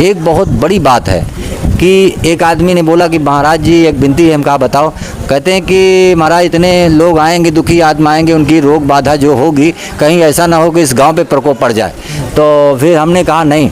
एक बहुत बड़ी बात है कि एक आदमी ने बोला कि महाराज जी एक विनती है, हम कहा बताओ। कहते हैं कि महाराज इतने लोग आएंगे, दुखी आत्मा आएंगे, उनकी रोग बाधा जो होगी कहीं ऐसा ना हो कि इस गांव पे प्रकोप पड़ जाए। तो फिर हमने कहा नहीं,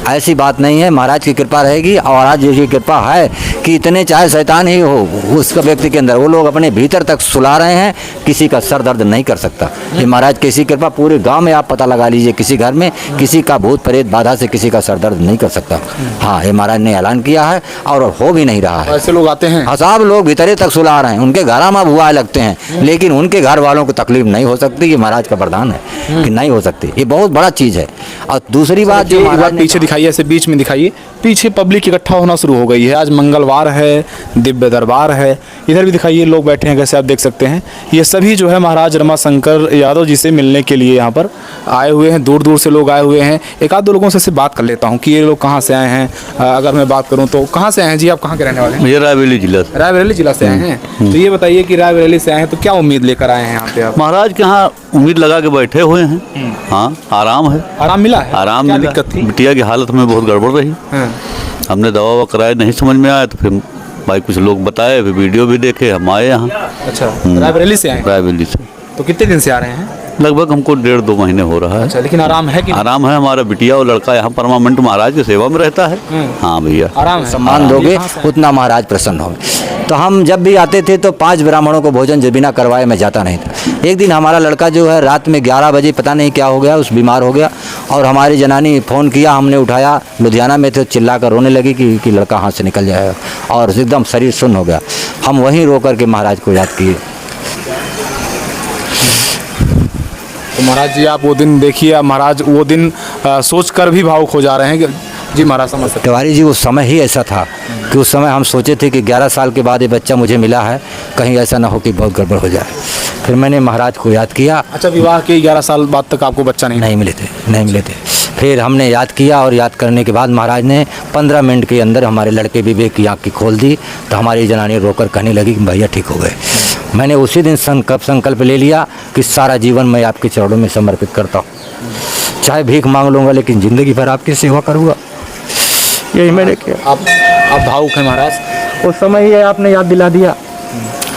ऐसी बात नहीं है, महाराज की कृपा रहेगी। और महाराज जी की कृपा है कि इतने चाहे शैतान ही हो उसका व्यक्ति के अंदर, वो लोग अपने भीतर तक सुला रहे हैं, किसी का सर दर्द नहीं कर सकता। ये महाराज किसी कृपा, पूरे गांव में आप पता लगा लीजिए, किसी घर में किसी का भूत प्रेत बाधा से किसी का सर दर्द नहीं कर सकता। हाँ, ये महाराज ने ऐलान किया है और हो भी नहीं रहा है। ऐसे लोग आते हैं, सब लोग भीतरे तक सुला रहे हैं, उनके घर में बुआ लगते हैं, लेकिन उनके घर वालों को तकलीफ नहीं हो सकती। ये महाराज का वरदान है कि नहीं हो सकती, ये बहुत बड़ा चीज़ है। और दूसरी बात जो महाराज पीछे दिखाइए, ऐसे बीच में दिखाइए, पीछे पब्लिक इकट्ठा होना शुरू हो गई है। आज मंगलवार है, दिव्य दरबार है। इधर भी दिखाइए, लोग बैठे हैं, कैसे आप देख सकते हैं। ये सभी जो है महाराज रमाशंकर यादव जी से मिलने के लिए यहाँ पर आए हुए हैं, दूर दूर से लोग आए हुए हैं। एक आध दो लोगों से बात कर लेता हूँ कि ये लोग कहाँ से आए हैं। अगर मैं बात करूँ तो कहाँ से आए हैं जी, आप कहाँ के रहने वाले हैं? मुझे रायबरेली जिला से आए हैं। तो ये बताइए कि रायबरेली से आए हैं तो क्या उम्मीद लेकर आए हैं यहाँ पे आप? महाराज के यहाँ उम्मीद लगा के बैठे हुए हैं। हाँ, आराम है। आराम मिला है? आराम क्या मिला। दिक्कत थी? बिटिया की हालत में बहुत गड़बड़ रही। हमने दवा ववा कराया, नहीं समझ में आया तो फिर भाई कुछ लोग बताए, फिर वीडियो भी देखे, हम आए यहाँ। अच्छा, रायबरेली से आए? रायबरेली से। तो कितने दिन से आ रहे हैं? लगभग हमको 1.5-2 महीने हो रहा है। अच्छा, लेकिन आराम है कि? आराम है। हमारा बिटिया और लड़का यहाँ परमानेंट महाराज की सेवा में रहता है। हाँ भैया, आराम है। सम्मान दोगे उतना महाराज प्रसन्न होंगे। तो हम जब भी आते थे तो 5 ब्राह्मणों को भोजन बिना करवाए मैं जाता नहीं था। एक दिन हमारा लड़का जो है रात में 11 बजे पता नहीं क्या हो गया, उस बीमार हो गया और हमारी जनानी फ़ोन किया, हमने उठाया, लुधियाना में थे, चिल्ला कर रोने लगी कि लड़का हाथ से निकल जाएगा और एकदम शरीर सुन्न हो गया। हम वहीं रो कर के महाराज को याद किए। तो महाराज जी आप वो दिन देखिए, महाराज वो दिन सोच कर भी भावुक हो जा रहे हैं कि जी महाराज समझ सकते। तिवारी जी, उस समय ही ऐसा था कि उस समय हम सोचे थे कि 11 साल के बाद ये बच्चा मुझे मिला है, कहीं ऐसा ना हो कि बहुत गड़बड़ हो जाए। फिर मैंने महाराज को याद किया। अच्छा, विवाह के 11 साल बाद तक आपको बच्चा नहीं मिले थे। फिर हमने याद किया और याद करने के बाद महाराज ने 15 मिनट के अंदर हमारे लड़के विवेक की आँख की खोल दी। तो हमारी जनानी रोकर कहने लगी कि भैया ठीक हो गए। मैंने उसी दिन संकल्प ले लिया कि सारा जीवन मैं आपके चरणों में समर्पित करता हूँ, चाहे भीख मांग लूँगा लेकिन ज़िंदगी भर आपकी सेवा करूँगा। यही मैंने किया। आप भावुक हैं महाराज। उस समय ये आपने याद दिला दिया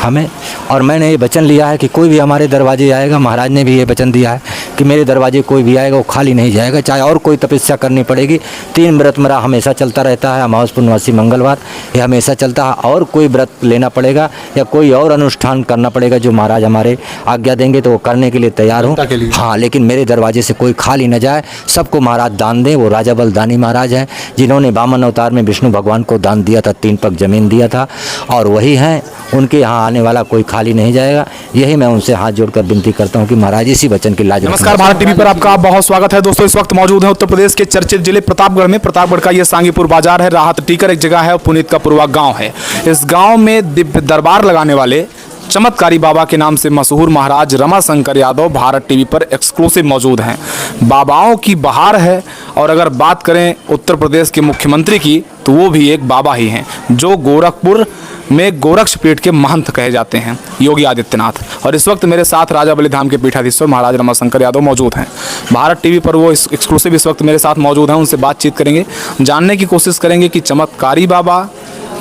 हमें, और मैंने ये वचन लिया है कि कोई भी हमारे दरवाजे आएगा, महाराज ने भी ये वचन दिया है कि मेरे दरवाजे कोई भी आएगा वो खाली नहीं जाएगा, चाहे और कोई तपस्या करनी पड़ेगी। 3 व्रत मेरा हमेशा चलता रहता है, अमावस पूर्णमासी मंगलवार, ये हमेशा चलता है। और कोई व्रत लेना पड़ेगा या कोई और अनुष्ठान करना पड़ेगा जो महाराज हमारे आज्ञा देंगे तो वो करने के लिए तैयार हूँ। हाँ, लेकिन मेरे दरवाजे से कोई खाली न जाए, सबको महाराज दान दें। वो राजा बलदानी महाराज हैं जिन्होंने वामन अवतार में विष्णु भगवान को दान दिया था, 3 पग जमीन दिया था, और वही हैं। उनके यहाँ आने वाला कोई खाली नहीं जाएगा। यही मैं उनसे हाथ जोड़कर विनती करता हूँ कि महाराज इसी वचन की लाज। नमस्कार, भारत टीवी पर आपका बहुत स्वागत है दोस्तों। इस वक्त मौजूद है उत्तर प्रदेश के चर्चित जिले प्रतापगढ़ में। प्रतापगढ़ का ये सांगीपुर बाजार है, राहत टीकर एक जगह है और पुनीत का पूर्वा गांव है। इस गांव में दिव्य दरबार लगाने वाले चमत्कारी बाबा के नाम से मशहूर महाराज रमाशंकर यादव भारत टीवी पर एक्सक्लूसिव मौजूद हैं। बाबाओं की बहार है, और अगर बात करें उत्तर प्रदेश के मुख्यमंत्री की तो वो भी एक बाबा ही हैं जो गोरखपुर में गोरक्षपीठ के महंत कहे जाते हैं, योगी आदित्यनाथ। और इस वक्त मेरे साथ राजाबली धाम के पीठाधीश्वर महाराज रमाशंकर यादव मौजूद हैं। भारत टीवी पर वो एक्सक्लूसिव इस वक्त मेरे साथ मौजूद हैं। उनसे बातचीत करेंगे, जानने की कोशिश करेंगे कि चमत्कारी बाबा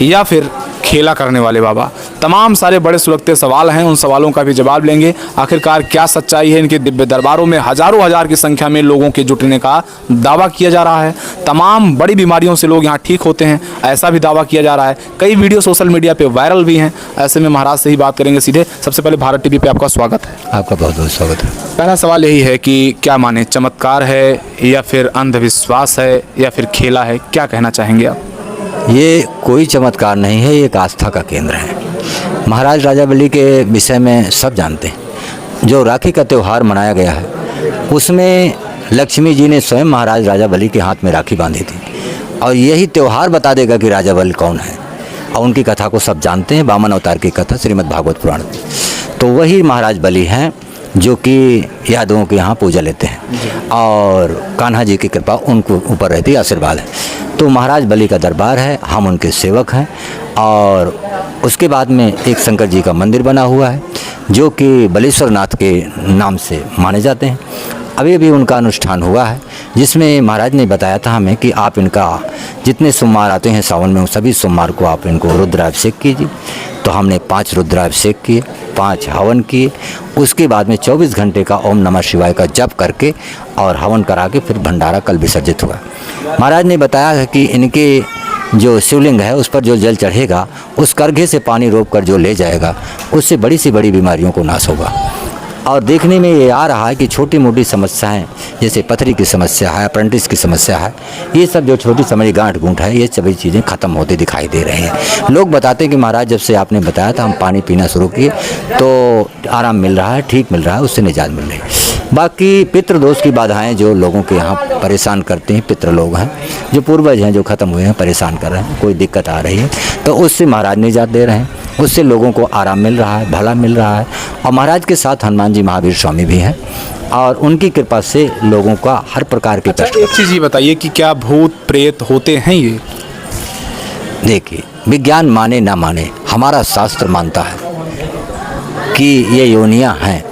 या फिर खेला करने वाले बाबा। तमाम सारे बड़े सुलगते सवाल हैं, उन सवालों का भी जवाब लेंगे। आखिरकार क्या सच्चाई है इनके दिव्य दरबारों में हजारों हजार की संख्या में लोगों के जुटने का दावा किया जा रहा है। तमाम बड़ी बीमारियों से लोग यहाँ ठीक होते हैं, ऐसा भी दावा किया जा रहा है। कई वीडियो सोशल मीडिया पे वायरल भी हैं। ऐसे में महाराज से ही बात करेंगे सीधे। सबसे पहले भारत टीवी पे आपका स्वागत है। आपका बहुत बहुत स्वागत है। पहला सवाल यही है कि क्या माने, चमत्कार है या फिर अंधविश्वास है या फिर खेला है, क्या कहना चाहेंगे आप? ये कोई चमत्कार नहीं है, ये एक आस्था का केंद्र है। महाराज राजाबली के विषय में सब जानते हैं। जो राखी का त्यौहार मनाया गया है उसमें लक्ष्मी जी ने स्वयं महाराज राजाबली के हाथ में राखी बांधी थी, और यही त्यौहार बता देगा कि राजाबली कौन है। और उनकी कथा को सब जानते हैं, वामन अवतार की कथा श्रीमद् भागवत पुराण में। तो वही महाराज बली हैं जो कि यादवों के यहाँ पूजा लेते हैं, और कान्हा जी की कृपा उनको ऊपर रहती है, आशीर्वाद है। तो महाराज बली का दरबार है, हम उनके सेवक हैं। और उसके बाद में एक शंकर जी का मंदिर बना हुआ है जो कि बलेश्वर नाथ के नाम से माने जाते हैं। अभी अभी उनका अनुष्ठान हुआ है, जिसमें महाराज ने बताया था हमें कि आप इनका जितने सोमवार आते हैं सावन में, सभी सोमवार को आप इनको रुद्राभिषेक कीजिए। तो हमने 5 रुद्राभिषेक किए, 5 हवन किए। उसके बाद में 24 घंटे का ओम नमः शिवाय का जप करके और हवन करा के फिर भंडारा कल विसर्जित हुआ। महाराज ने बताया है कि इनके जो शिवलिंग है उस पर जो जल चढ़ेगा, उस करघे से पानी रोक कर जो ले जाएगा, उससे बड़ी से बड़ी बीमारियों को नाश होगा। और देखने में ये आ रहा है कि छोटी मोटी समस्याएं जैसे पथरी की समस्या है, अप्रेंटिस की समस्या है, ये सब जो छोटी समझी गांठ गूंठ है, ये सभी चीज़ें ख़त्म होती दिखाई दे रही हैं। लोग बताते हैं कि महाराज जब से आपने बताया था हम पानी पीना शुरू किए तो आराम मिल रहा है, ठीक मिल रहा है, उससे निजात मिल रही है। बाकी पितृदोष की बाधाएं जो लोगों के यहाँ परेशान करते हैं, पितृ लोग हैं जो पूर्वज हैं जो ख़त्म हुए हैं, परेशान कर रहे हैं, कोई दिक्कत आ रही है तो उससे महाराज निजात दे रहे हैं, उससे लोगों को आराम मिल रहा है, भला मिल रहा है। और महाराज के साथ हनुमान जी महावीर स्वामी भी हैं और उनकी कृपा से लोगों का हर प्रकार के कष्ट। एक चीज़ ये बताइए कि क्या भूत प्रेत होते हैं ये? देखिए, विज्ञान माने ना माने, हमारा शास्त्र मानता है कि ये योनियाँ हैं,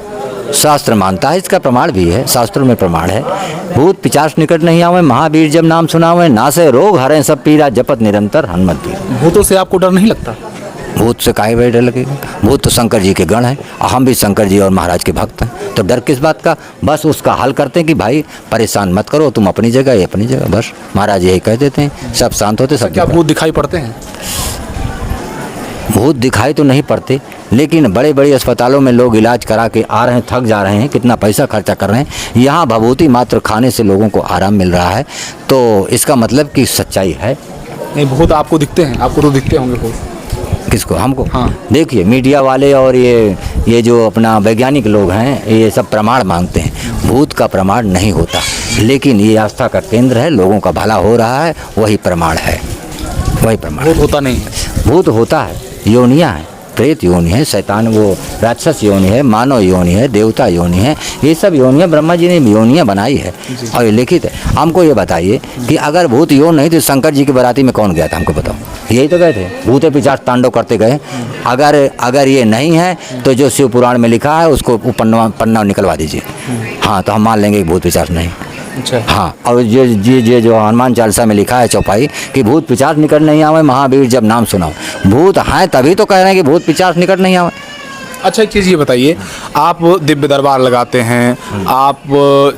शास्त्र मानता है, इसका प्रमाण भी है, शास्त्रों में प्रमाण है। भूत पिचास निकट नहीं आवे, महावीर जब नाम सुनावे, नासे रोग हरे सब पीरा, जपत निरंतर हनुमत पीरा। भूतों से आपको डर नहीं लगता? भूत से काहे डर लगेगा? भूत तो शंकर जी के गण हैं और हम भी शंकर जी और महाराज के भक्त हैं, तो डर किस बात का? बस उसका हल करते हैं कि भाई परेशान मत करो, तुम अपनी जगह ये अपनी जगह, बस महाराज यही कह देते हैं, सब शांत होते सब। क्या भूत दिखाई पड़ते हैं? भूत दिखाई तो नहीं पड़ते, लेकिन बड़े बड़े अस्पतालों में लोग इलाज करा के आ रहे हैं, थक जा रहे हैं, कितना पैसा खर्चा कर रहे हैं, यहाँ भभूति मात्र खाने से लोगों को आराम मिल रहा है, तो इसका मतलब कि सच्चाई है। नहीं, भूत आपको दिखते हैं? आपको तो दिखते होंगे भूत। किसको? हमको? हाँ। देखिए, मीडिया वाले और ये जो अपना वैज्ञानिक लोग हैं, ये सब प्रमाण मांगते हैं, भूत का प्रमाण नहीं होता, लेकिन ये आस्था का केंद्र है, लोगों का भला हो रहा है, वही प्रमाण है, वही प्रमाण। भूत होता नहीं है? भूत होता है, योनियाँ हैं, प्रेत योनि है, शैतान वो राक्षस योनि है, मानव योनि है, देवता योनि है, ये सब योनियाँ ब्रह्मा जी ने योनियाँ बनाई है और ये लिखित है। हमको ये बताइए कि अगर भूत योन नहीं तो शंकर जी की बाराती में कौन गया था? हमको बताओ। यही तो गए थे, भूते पिशाच तांडव करते गए। अगर ये नहीं है तो जो शिव पुराण में लिखा है उसको पन्ना निकलवा दीजिए, हाँ, तो हम मान लेंगे कि भूत पिशाच नहीं। अच्छा। हाँ, और ये जो हनुमान चालीसा में लिखा है चौपाई कि भूत पिशाच निकट नहीं आवे, महावीर जब नाम सुनाओ। भूत हैं तभी तो कह रहे हैं कि भूत पिशाच निकट नहीं आवे। अच्छा, एक चीज़ ये बताइए, आप दिव्य दरबार लगाते हैं, आप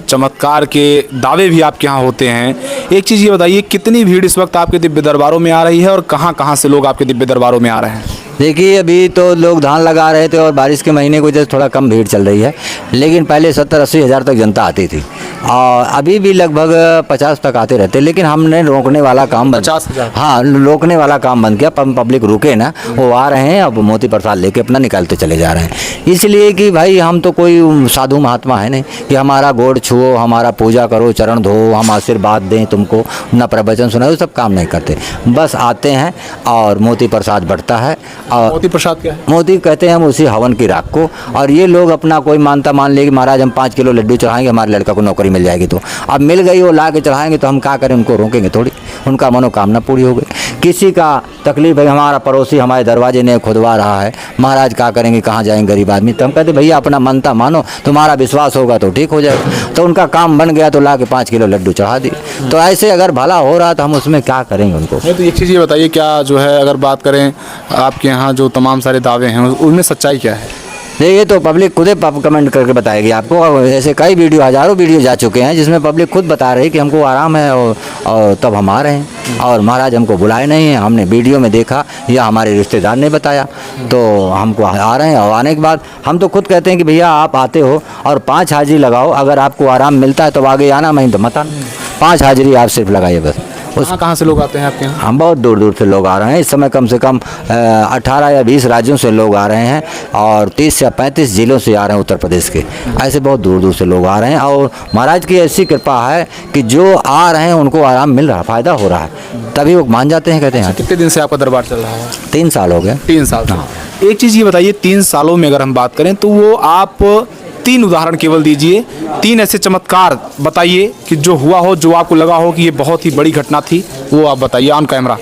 चमत्कार के दावे भी आपके यहाँ होते हैं, एक चीज़ ये बताइए कितनी भीड़ इस वक्त आपके दिव्य दरबारों में आ रही है और कहाँ कहाँ से लोग आपके दिव्य दरबारों में आ रहे हैं? देखिए, अभी तो लोग धान लगा रहे थे और बारिश के महीने की वजह से थोड़ा कम भीड़ चल रही है, लेकिन पहले 70-80 हज़ार तक जनता आती थी और अभी भी लगभग 50 तक आते रहते, लेकिन हमने रोकने वाला काम बंद। 50,000? हाँ, रोकने वाला काम बंद किया। पब्लिक रुके ना, वो आ रहे हैं, अब मोती प्रसाद लेके अपना निकालते चले जा रहे हैं, इसलिए कि भाई हम तो कोई साधु महात्मा है नहीं कि हमारा गोड़ छुओ, हमारा पूजा करो, चरण धो, हम आशीर्वाद दें तुमको, न प्रवचन सुनाओ, सब काम नहीं करते, बस आते हैं और मोती प्रसाद बढ़ता है। और मोती प्रसाद क्या है? मोती कहते हैं हम उसी हवन की राख को, और ये लोग अपना कोई मानता मान ले कि महाराज हम 5 किलो लड्डू चढ़ाएंगे, हमारे लड़का को नौकरी मिल जाएगी, तो अब मिल गई, वो ला के चढ़ाएंगे तो हम क्या करें? उनको रोकेंगे थोड़ी, उनका मनोकामना पूरी हो गई। किसी का तकलीफ है, हमारा पड़ोसी हमारे दरवाजे ने खुदवा रहा है, महाराज क्या करेंगे, कहाँ जाएंगे गरीब आदमी, तो हम कहते भैया अपना मनता मानो, तुम्हारा विश्वास होगा तो ठीक हो जाएगा, तो उनका काम बन गया, तो ला के 5 किलो लड्डू चढ़ा दिए। तो ऐसे अगर भला हो रहा तो हम उसमें क्या करेंगे उनको? नहीं, तो एक चीज़ ये बताइए, क्या जो है अगर बात करें आपके यहाँ जो तमाम सारे दावे हैं उनमें सच्चाई क्या है? ये तो पब्लिक खुद ही कमेंट करके बताएगी आपको, और ऐसे कई वीडियो, हज़ारों वीडियो जा चुके हैं जिसमें पब्लिक खुद बता रही है कि हमको आराम है और तब हम आ रहे हैं, और महाराज हमको बुलाए नहीं हैं, हमने वीडियो में देखा या हमारे रिश्तेदार ने बताया तो हमको आ रहे हैं। और आने के बाद हम तो खुद कहते हैं कि भैया आप आते हो और 5 हाजिरी लगाओ, अगर आपको आराम मिलता है तो आगे आना, नहीं तो मत आना, 5 हाजिरी आप सिर्फ लगाइए बस। कहाँ से लोग आते हैं आपके यहाँ? हम बहुत दूर दूर से लोग आ रहे हैं, इस समय कम से कम 18 या 20 राज्यों से लोग आ रहे हैं और 30 या 35 जिलों से आ रहे हैं उत्तर प्रदेश के, ऐसे बहुत दूर दूर से लोग आ रहे हैं। और महाराज की ऐसी कृपा है कि जो आ रहे हैं उनको आराम मिल रहा है, फ़ायदा हो रहा है, तभी वो मान जाते हैं, कहते हैं। कितने दिन से आपका दरबार चल रहा है? 3 साल हो गए। 3 साल। हाँ। एक चीज़ ये बताइए, 3 सालों में अगर हम बात करें तो वो आप 3 उदाहरण केवल दीजिए, 3 ऐसे चमत्कार बताइए कि जो हुआ हो, जो आपको लगा हो कि ये बहुत ही बड़ी घटना थी, वो आप बताइए ऑन कैमरा।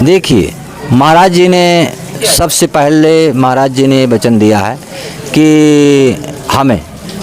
देखिए, महाराज जी ने सबसे पहले महाराज जी ने वचन दिया है कि हमें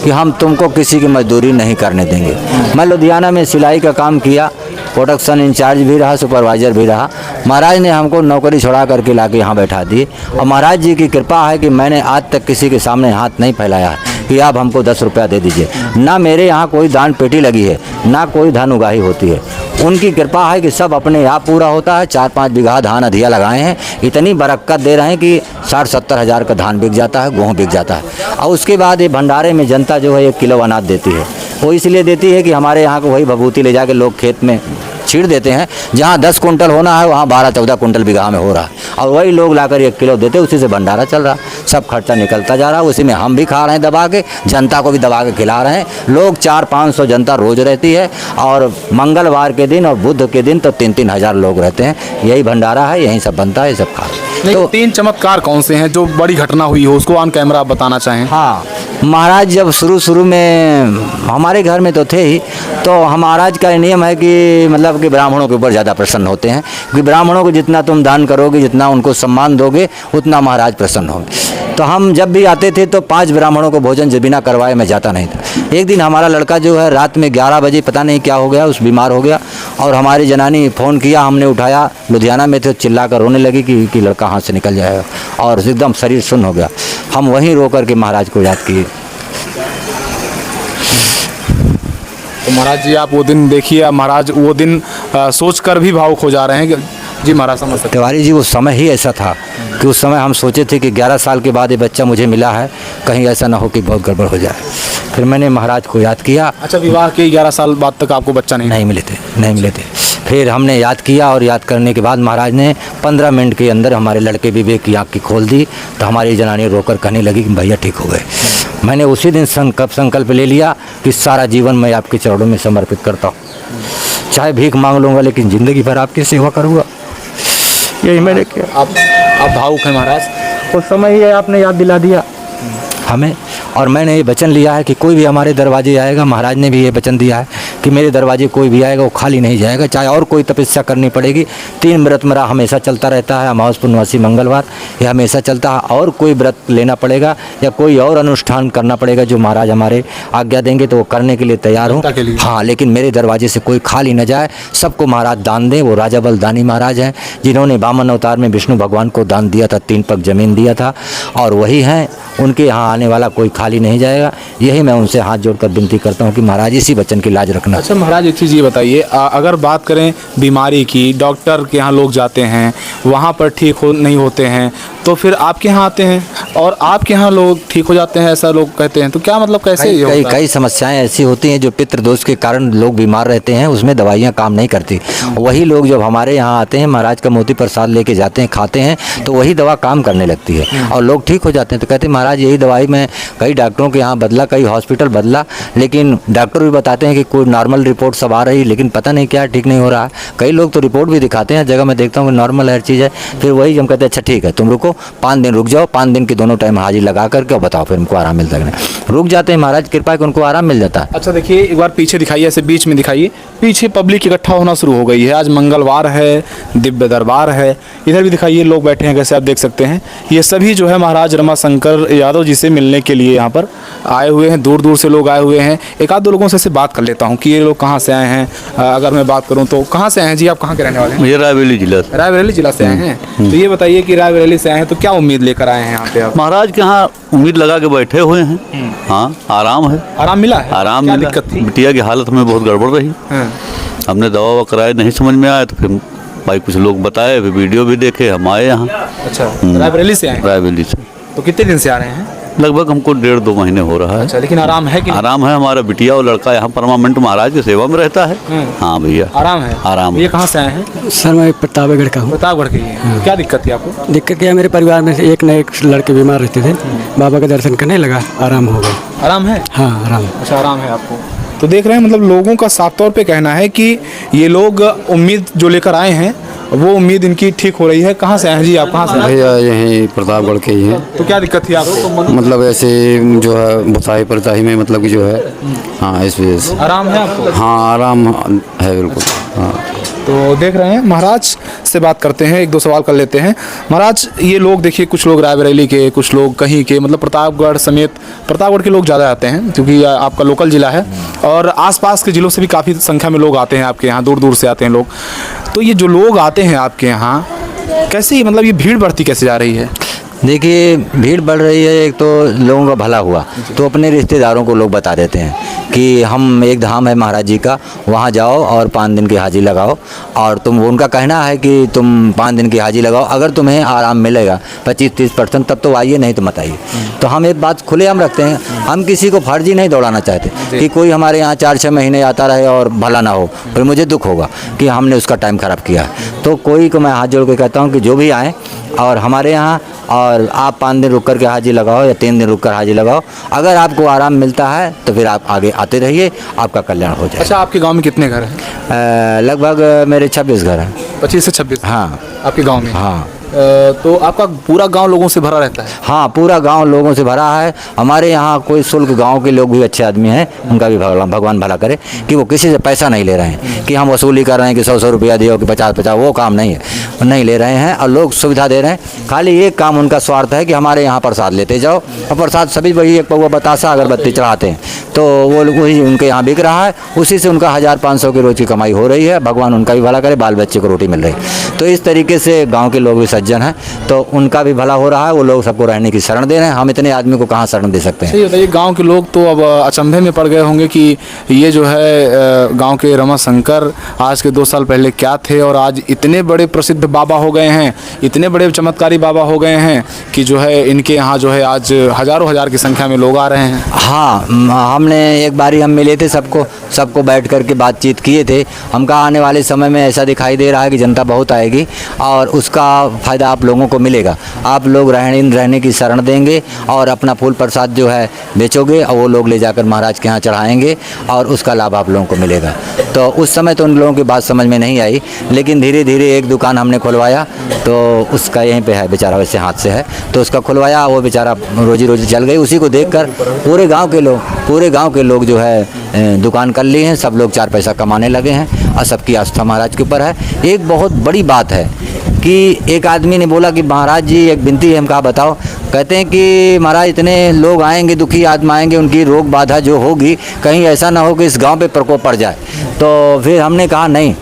कि हम तुमको किसी की मजदूरी नहीं करने देंगे। मैं लुधियाना में सिलाई का काम किया, प्रोडक्शन इंचार्ज भी रहा, सुपरवाइज़र भी रहा। महाराज ने हमको नौकरी छुड़ा करके ला के यहाँ बैठा दी और महाराज जी की कृपा है कि मैंने आज तक किसी के सामने हाथ नहीं फैलाया है कि आप हमको 10 रुपया दे दीजिए। ना मेरे यहाँ कोई दान पेटी लगी है, ना कोई धन उगाही होती है। उनकी कृपा है कि सब अपने आप पूरा होता है। 4-5 बीघा धान अधिया लगाए हैं, इतनी बरकत दे रहे हैं कि 60-70 हज़ार का धान बिक जाता है, गेहूँ बिक जाता है। और उसके बाद ये भंडारे में जनता जो है 1 किलो अनाज देती है। वो इसलिए देती है कि हमारे यहाँ को वही भभूति ले जाके लोग खेत में छीड़ देते हैं। जहाँ 10 कुंटल होना है वहाँ 12-14 कुंटल बीघा में हो रहा है, और वही लोग लाकर 1 किलो देते, उसी से भंडारा चल रहा। सब खर्चा निकलता जा रहा है, उसी में हम भी खा रहे हैं दबा के, जनता को भी दबा के खिला रहे हैं। लोग 400-500 जनता रोज़ रहती है, और मंगलवार के दिन और बुध के दिन तो 3-3 हज़ार लोग रहते हैं। यही भंडारा है, यहीं सब बनता है, सब खा रहे हैं। तो 3 चमत्कार कौन से हैं जो बड़ी घटना हुई हो, उसको ऑन कैमरा आप बताना चाहें? हाँ, महाराज जब शुरू में हमारे घर में तो थे ही, तो हम महाराज का नियम है कि मतलब कि ब्राह्मणों के ऊपर ज़्यादा प्रसन्न होते हैं, क्योंकि ब्राह्मणों को जितना तुम दान करोगे, जितना उनको सम्मान दोगे, उतना महाराज प्रसन्न होंगे। तो हम जब भी आते थे तो 5 ब्राह्मणों को भोजन जब बिना करवाए मैं जाता नहीं था। एक दिन हमारा लड़का जो है रात में 11 बजे पता नहीं क्या हो गया, उस बीमार हो गया, और हमारी जनानी फ़ोन किया, हमने उठाया, लुधियाना में थे, चिल्ला कर रोने लगी कि लड़का हाथ से निकल जाएगा, और एकदम शरीर सुन्न हो गया। हम वहीं रो कर के महाराज को याद किए। तो महाराज जी आप वो दिन देखिए, महाराज वो दिन सोच कर भी भावुक हो जा रहे हैं जी। महाराज समझ सकते तिवारी जी, वो समय ही ऐसा था कि उस समय हम सोचे थे कि 11 साल के बाद ये बच्चा मुझे मिला है, कहीं ऐसा ना हो कि बहुत गड़बड़ हो जाए। फिर मैंने महाराज को याद किया। अच्छा, विवाह के 11 साल बाद तक आपको बच्चा नहीं मिले थे। फिर हमने याद किया, और याद करने के बाद महाराज ने 15 मिनट के अंदर हमारे लड़के विवेक की आँख की खोल दी। तो हमारी जनानी रोकर कहने लगी कि भैया ठीक हो गए। मैंने उसी दिन संकल्प ले लिया कि सारा जीवन मैं आपके चरणों में समर्पित करता हूँ, चाहे भीख मांग लूँगा, लेकिन ज़िंदगी भर आपकी सेवा करूँगा। यही मैंने किया। आप भावुक हैं महाराज। उस समय ही आपने याद दिला दिया हमें, और मैंने ये वचन लिया है कि कोई भी हमारे दरवाजे आएगा, महाराज ने भी ये वचन दिया है कि मेरे दरवाजे कोई भी आएगा वो खाली नहीं जाएगा, चाहे और कोई तपस्या करनी पड़ेगी। 3 व्रत मेरा हमेशा चलता रहता है, अमावस पूर्णवासी मंगलवार, ये हमेशा चलता है। और कोई व्रत लेना पड़ेगा या कोई और अनुष्ठान करना पड़ेगा जो महाराज हमारे आज्ञा देंगे तो वो करने के लिए तैयार हूँ। हाँ, लेकिन मेरे दरवाजे से कोई खाली न जाए, सबको महाराज दान दें। वो राजा बलदानी महाराज हैं जिन्होंने वामन अवतार में विष्णु भगवान को दान दिया था, 3 पग जमीन दिया था, और वही हैं। उनके यहाँ आने वाला कोई खाली नहीं जाएगा। यही मैं उनसे हाथ जोड़कर विनती करता हूँ कि महाराज इसी वचन की लाज रखना। अच्छा महाराज, एक चीज़ ये बताइए, अगर बात करें बीमारी की, डॉक्टर के यहाँ लोग जाते हैं, वहाँ पर ठीक नहीं होते हैं, तो फिर आपके यहाँ आते हैं और आपके यहाँ लोग ठीक हो जाते हैं, ऐसा लोग कहते हैं, तो क्या मतलब कैसे? कई समस्याएं ऐसी होती हैं जो पितृदोष के कारण लोग बीमार रहते हैं, उसमें दवाइयाँ काम नहीं करती। वही लोग जब हमारे यहाँ आते हैं, महाराज का मोती प्रसाद लेके जाते हैं, खाते हैं, तो वही दवा काम करने लगती है और लोग ठीक हो जाते हैं। तो कहते हैं महाराज यही दवाई मैं कई डॉक्टरों के यहाँ बदला, कई हॉस्पिटल बदला, लेकिन डॉक्टर भी बताते हैं कि कोई नॉर्मल रिपोर्ट सब आ रही, लेकिन पता नहीं क्या ठीक नहीं हो रहा। कई लोग तो रिपोर्ट भी दिखाते हैं, जगह मैं देखता हूँ कि नॉर्मल हर चीज़ है। फिर वही हम कहते हैं अच्छा ठीक है तुम रुको, 5 दिन रुक जाओ, 5 दिन की दोनों टाइम हाजिर लगा करके बताओ फिर उनको आराम मिलता है कि नहीं। रुक जाते हैं, महाराज कृपा है कि उनको आराम मिल जाता है। अच्छा देखिए, एक बार पीछे दिखाइए, ऐसे बीच में दिखाइए, पीछे पब्लिक इकट्ठा होना शुरू हो गई है। आज मंगलवार है, दिव्य दरबार है, इधर भी दिखाइए, लोग बैठे हैं, कैसे आप देख सकते हैं। ये सभी जो है महाराज रमाशंकर यादव जी से मिलने के लिए यहाँ पर आए हुए हैं, दूर दूर से लोग आए हुए हैं। एक आध दो लोगों से बात कर लेता हूँ कि ये लोग कहाँ से आए हैं। अगर मैं बात करूँ तो कहाँ से आए हैं जी, आप कहाँ के रहने वाले हैं? मुझे रायबरेली जिला से। रायबरेली जिला से आए हैं, तो ये बताइए कि रायबरेली से आए हैं तो क्या उम्मीद लेकर आए हैं यहाँ पे आप? महाराज के यहाँ उम्मीद लगा के बैठे हुए हैं। हाँ, आराम है। आराम मिला है? आराम क्या मिला। दिक्कत थी? बिटिया की हालत में बहुत गड़बड़ रही। हमने दवा ववा कराए, नहीं समझ में आया, तो फिर भाई कुछ लोग बताए, फिर वीडियो भी देखे, हम आए यहाँ। अच्छा, रायबरेली से आए? रायबरेली से। तो कितने दिन से आ रहे हैं? लगभग हमको 1.5-2 महीने हो रहा है। अच्छा, लेकिन आराम है कि नहीं? आराम है। हमारा बिटिया और लड़का यहाँ परमानेंट महाराज की सेवा में रहता है। हाँ भैया, आराम है। आराम। ये कहाँ से आए हैं? सर मैं प्रतापगढ़ का हूँ। प्रतापगढ़ के हैं। क्या दिक्कत थी आपको? दिक्कत क्या है, मेरे परिवार में से एक न एक लड़के बीमार रहते थे, बाबा का दर्शन करने लगा, आराम हो गया। आराम है? हाँ आराम। अच्छा, आराम है आपको। तो देख रहे हैं, मतलब लोगों का साफ तौर पे कहना है कि ये लोग उम्मीद जो लेकर आए हैं वो उम्मीद इनकी ठीक हो रही है। कहाँ से आए हैं जी आप? कहाँ से? भैया यहीं प्रतापगढ़ के ही हैं। तो क्या दिक्कत थी आपको? मतलब ऐसे जो है बुताई परताई में मतलब कि जो है, हाँ इस वजह से। आराम है आपको? हाँ आराम है बिल्कुल। हाँ तो देख रहे हैं महाराज से बात करते हैं, एक दो सवाल कर लेते हैं। महाराज ये लोग देखिए, कुछ लोग रायबरेली के, कुछ लोग कहीं के, मतलब प्रतापगढ़ समेत प्रतापगढ़ के लोग ज़्यादा आते हैं क्योंकि आपका लोकल ज़िला है, और आसपास के ज़िलों से भी काफ़ी संख्या में लोग आते हैं आपके यहाँ, दूर दूर से आते हैं लोग। तो ये जो लोग आते हैं आपके यहाँ, कैसे मतलब ये भीड़ बढ़ती कैसे जा रही है? देखिए, भीड़ बढ़ रही है। एक तो लोगों का भला हुआ तो अपने रिश्तेदारों को लोग बता देते हैं कि हम एक धाम है महाराज जी का, वहाँ जाओ और 5 दिन की हाजिरी लगाओ, और उनका कहना है कि तुम 5 दिन की हाजिरी लगाओ, अगर तुम्हें आराम मिलेगा 25-30% तब तो आइए, नहीं तो मत आइए। तो हम एक बात खुलेआम रखते हैं, हम किसी को फर्जी नहीं दौड़ाना चाहते कि कोई हमारे यहाँ 4-6 महीने आता रहे और भला ना हो, फिर मुझे दुख होगा कि हमने उसका टाइम ख़राब किया। तो कोई को मैं हाथ जोड़ के कहता हूँ कि जो भी आएँ और हमारे यहाँ, और आप 5 दिन रुक कर के हाजिरी लगाओ या 3 दिन रुक कर हाजिरी लगाओ, अगर आपको आराम मिलता है तो फिर आप आगे आते रहिए, आपका कल्याण हो जाए। अच्छा, आपके गांव में कितने घर हैं? लगभग मेरे 26 घर हैं। 25 से 26? हाँ, आपके गांव में? हाँ। तो आपका पूरा गांव लोगों से भरा रहता है? हाँ, पूरा गांव लोगों से भरा है। हमारे यहाँ कोई शुल्क, गांव के लोग भी अच्छे आदमी हैं, उनका भी भगवान भला करे कि वो किसी से पैसा नहीं ले रहे हैं कि हम वसूली कर रहे हैं कि 100 रुपया दियो कि 50, वो काम नहीं है, नहीं ले रहे हैं, और लोग सुविधा दे रहे हैं। खाली एक काम उनका स्वार्थ है कि हमारे यहाँ प्रसाद लेते जाओ, और प्रसाद सभी वही 1 पौवा बतासा अगरबत्ती चढ़ाते हैं, तो वो वही उनके यहाँ बिक रहा है, उसी से उनका 1000-500 की रोज़ की कमाई हो रही है। भगवान उनका भी भला करे, बाल बच्चे को रोटी मिल रही है। तो इस तरीके से गाँव के लोग भी सज्जन हैं, तो उनका भी भला हो रहा है। वो लोग सबको रहने की शरण दे रहे हैं, हम इतने आदमी को कहाँ शरण दे सकते हैं। सही बताइए, गांव के लोग तो अब अचंभे में पड़ गए होंगे कि ये जो है गांव के रमाशंकर आज के 2 साल पहले क्या थे, और आज इतने बड़े प्रसिद्ध बाबा हो गए हैं, इतने बड़े चमत्कारी बाबा हो गए हैं कि जो है इनके यहाँ जो है आज हज़ारों हज़ार की संख्या में लोग आ रहे हैं। हाँ, हमने एक बारी हम मिले थे, सबको बैठ कर के बातचीत किए थे। हम कहा आने वाले समय में ऐसा दिखाई दे रहा है कि जनता बहुत आएगी और उसका फ़ायदा आप लोगों को मिलेगा। आप लोग रहने की शरण देंगे और अपना फूल प्रसाद जो है बेचोगे, और वो लोग ले जाकर महाराज के यहाँ चढ़ाएंगे और उसका लाभ आप लोगों को मिलेगा। तो उस समय तो उन लोगों की बात समझ में नहीं आई, लेकिन धीरे धीरे एक दुकान हमने खुलवाया, तो उसका यहीं पे है, बेचारा वैसे हाथ से है, तो उसका खुलवाया, वो बेचारा रोजी चल गई। उसी को देखकर पूरे गांव के लोग जो है दुकान कर लिए हैं, सब लोग 4 पैसा कमाने लगे हैं, और सबकी आस्था महाराज के ऊपर है। एक बहुत बड़ी बात है कि एक आदमी ने बोला कि महाराज जी एक विनती है। हम कहा बताओ। कहते हैं कि महाराज इतने लोग आएंगे, दुखी आत्मा आएंगे, उनकी रोग बाधा जो होगी, कहीं ऐसा ना हो कि इस गांव पे प्रकोप पड़ जाए। तो फिर हमने कहा नहीं,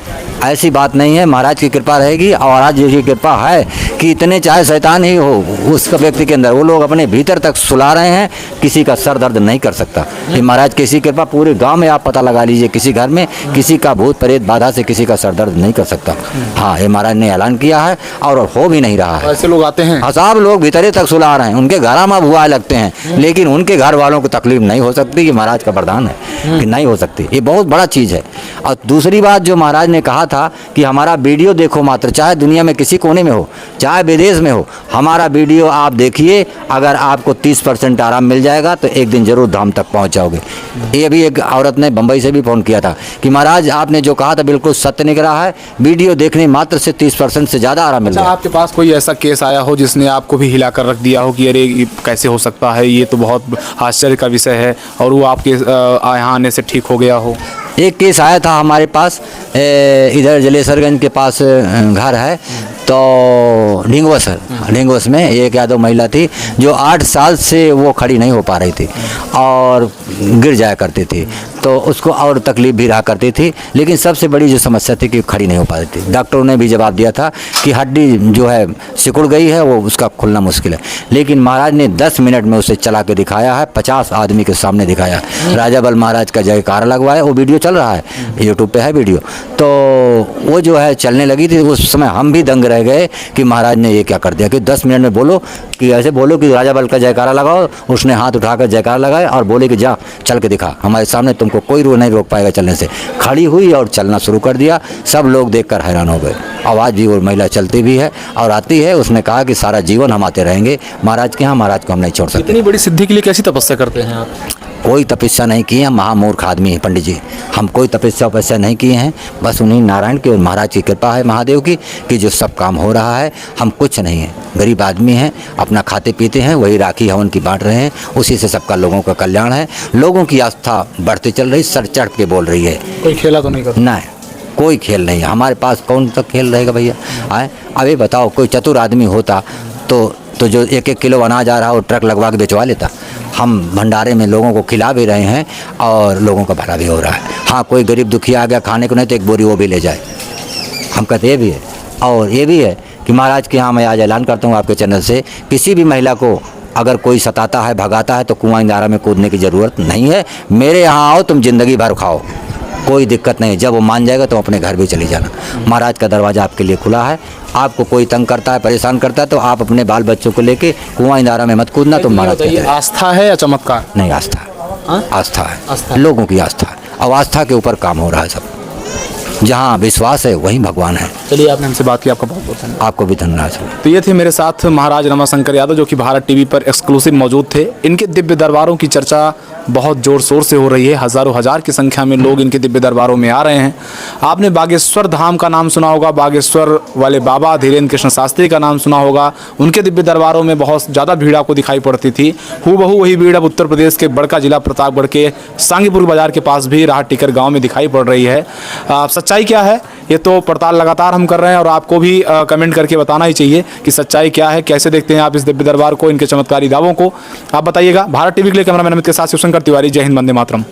ऐसी बात नहीं है, महाराज की कृपा रहेगी। और महाराज जी की कृपा है कि इतने चाहे शैतान ही हो उस व्यक्ति के अंदर, वो लोग अपने भीतर तक सुला रहे हैं, किसी का सर दर्द नहीं कर सकता। ये महाराज किसी कृपा, पूरे गांव में आप पता लगा लीजिए, किसी घर में किसी का भूत प्रेत बाधा से किसी का सर दर्द नहीं कर सकता। हाँ, ये महाराज ने ऐलान किया है और हो भी नहीं रहा है। ऐसे लोग आते हैं, सब लोग भीतरे तक सुला रहे हैं, उनके घर में भुआ लगते हैं, लेकिन उनके घर वालों को तकलीफ नहीं हो सकती। ये महाराज का वरदान है कि नहीं हो सकती, ये बहुत बड़ा चीज़ है। और दूसरी बात जो महाराज ने कहा था कि हमारा वीडियो देखो मात्र, चाहे दुनिया में किसी कोने में हो, चाहे विदेश में हो, हमारा वीडियो आप देखिए, अगर आपको 30% आराम मिल जाएगा तो एक दिन जरूर धाम तक पहुंच जाओगे। ये भी एक औरत ने बम्बई से भी फ़ोन किया था कि महाराज आपने जो कहा था बिल्कुल सत्य निकला है, वीडियो देखने मात्र से 30% से ज़्यादा आराम मिल अच्छा, गया। आपके पास कोई ऐसा केस आया हो जिसने आपको भी हिला कर रख दिया हो कि अरे ये कैसे हो सकता है, ये तो बहुत आश्चर्य का विषय है, और वो आपके यहाँ आने से ठीक हो गया हो? एक केस आया था हमारे पास, इधर जलेसरगंज के पास घर है, तो ढिंगवस में एक या दो महिला थी जो 8 साल से वो खड़ी नहीं हो पा रही थी और गिर जाया करती थी, तो उसको और तकलीफ भी रहा करती थी। लेकिन सबसे बड़ी जो समस्या थी कि खड़ी नहीं हो पा रही थी। डॉक्टरों ने भी जवाब दिया था कि हड्डी जो है सिकुड़ गई है, वो उसका खुलना मुश्किल है। लेकिन महाराज ने 10 मिनट में उसे चला के दिखाया है, 50 आदमी के सामने दिखाया। राजा बल महाराज का जयकारा लगवाया, वो वीडियो चल रहा है, यूट्यूब पे है वीडियो। तो वो जो है चलने लगी थी। उस समय हम भी दंग रह गए कि महाराज ने ये क्या कर दिया कि 10 मिनट में बोलो कि ऐसे बोलो कि राजा बल का जयकारा लगाओ। उसने हाथ उठाकर जयकारा लगाया और बोले कि जा चल के दिखा, हमारे सामने तुमको कोई नहीं रोक पाएगा चलने से। खड़ी हुई और चलना शुरू कर दिया। सब लोग देखकर हैरान हो गए। आवाज़ भी वो महिला चलती भी है और आती है। उसने कहा कि सारा जीवन हम आते रहेंगे महाराज के यहाँ, महाराज को हम नहीं छोड़ सकते। इतनी बड़ी सिद्धि के लिए कैसी तपस्या करते हैं आप? कोई तपस्या नहीं की है, महामूर्ख आदमी है पंडित जी। हम कोई तपस्या नहीं किए हैं, बस उन्हीं नारायण की और महाराज की कृपा है, महादेव की, कि जो सब काम हो रहा है। हम कुछ नहीं हैं, गरीब आदमी हैं, अपना खाते पीते हैं, वही राखी हवन की बांट रहे हैं, उसी से सबका लोगों का कल्याण है। लोगों की आस्था बढ़ते चल रही, सर चढ़ के बोल रही है। कोई खेला तो नहीं करता? नहीं, कोई खेल नहीं है हमारे पास। कौन सा खेल रहेगा भैया? आए अब ये बताओ, कोई चतुर आदमी होता तो जो 1-1 किलो अनाज आ रहा है वो ट्रक लगवा के बेचवा लेता। हम भंडारे में लोगों को खिला भी रहे हैं और लोगों का भला भी हो रहा है। हाँ, कोई गरीब दुखी आ गया खाने को नहीं तो एक बोरी वो भी ले जाए। हम कहते ये भी है। और ये भी है कि महाराज के यहाँ मैं आज ऐलान करता हूँ आपके चैनल से, किसी भी महिला को अगर कोई सताता है, भगाता है तो कुआं इंदारा में कूदने की ज़रूरत नहीं है। मेरे यहाँ आओ, तुम ज़िंदगी भर खाओ, कोई दिक्कत नहीं। जब वो मान जाएगा तो अपने घर भी चली जाना। महाराज का दरवाज़ा आपके लिए खुला है। आपको कोई तंग करता है, परेशान करता है तो आप अपने बाल बच्चों को लेके कुआं इंदारा में मत कूदना। तो महाराज कहते हैं आस्था है या चमत्कार? नहीं, आस्था, आस्था है, लोगों की आस्था है। और आस्था के ऊपर काम हो रहा है सब। जहाँ विश्वास है वहीं भगवान है। चलिए, आपने हमसे बात की, आपका बहुत बहुत धन्यवाद। आपको भी धन्यवाद। तो ये थे मेरे साथ महाराज रमाशंकर यादव, जो कि भारत टीवी पर एक्सक्लूसिव मौजूद थे। इनके दिव्य दरबारों की चर्चा बहुत ज़ोर शोर से हो रही है। हज़ारों हज़ार की संख्या में लोग इनके दिव्य दरबारों में आ रहे हैं। आपने बागेश्वर धाम का नाम सुना होगा, बागेश्वर वाले बाबा धीरेन्द्र कृष्ण शास्त्री का नाम सुना होगा। उनके दिव्य दरबारों में बहुत ज़्यादा भीड़ आपको दिखाई पड़ती थी। हूबहू वही भीड़ अब उत्तर प्रदेश के बड़का जिला प्रतापगढ़ के सांगीपुर बाजार के पास भी राहत टीकर गाँव में दिखाई पड़ रही है। सच्चाई क्या है ये तो पड़ताल लगातार हम कर रहे हैं और आपको भी कमेंट करके बताना ही चाहिए कि सच्चाई क्या है। कैसे देखते हैं आप इस दिव्य दरबार को, इनके चमत्कारी दावों को, आप बताइएगा। भारत टीवी के लिए कैमरामैन अमित के साथ शिवशंकर तिवारी। जय हिंद, वंदे मातरम।